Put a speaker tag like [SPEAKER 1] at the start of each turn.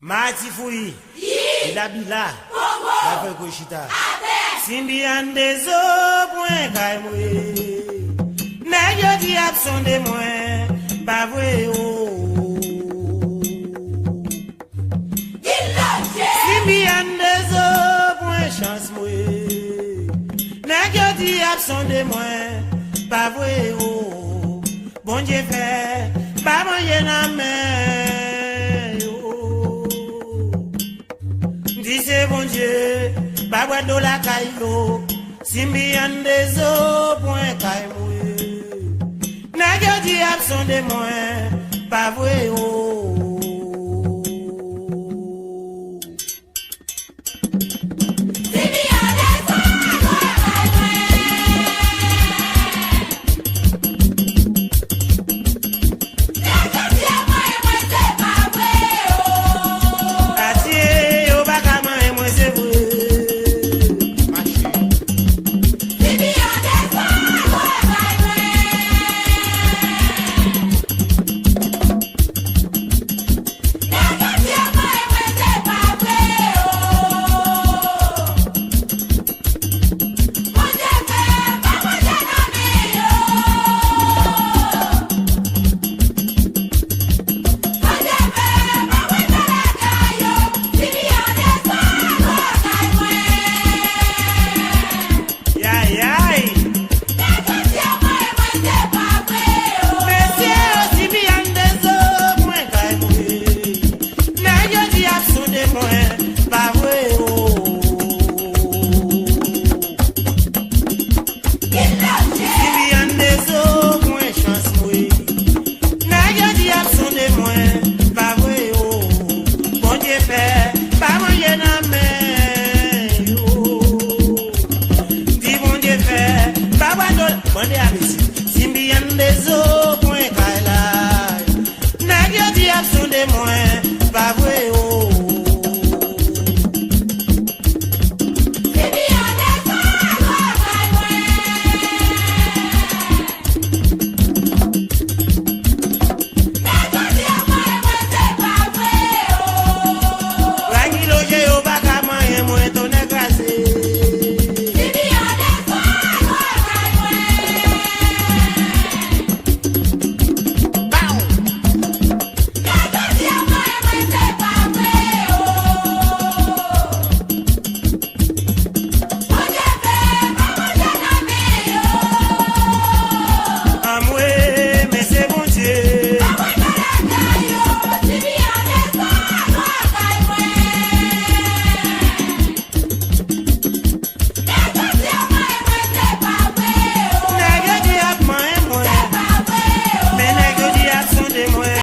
[SPEAKER 1] Mati fouyi, la bila, la fe koshita. Simbi Andezo, point kaimwe. Nègyo di abson de moi, pas vrai oh. Simbi Andezo, point chance moi. Nègyo di abson de moi, pas vrai oh. Bon Dieu fait, pas manger na main. Dis bon Dieu, pas boire de la caillou. Simbi Andezo, point caillou. Nègyo di abson de moi, pas vrai oh. Pas vrai, oh, bon Dieu fait.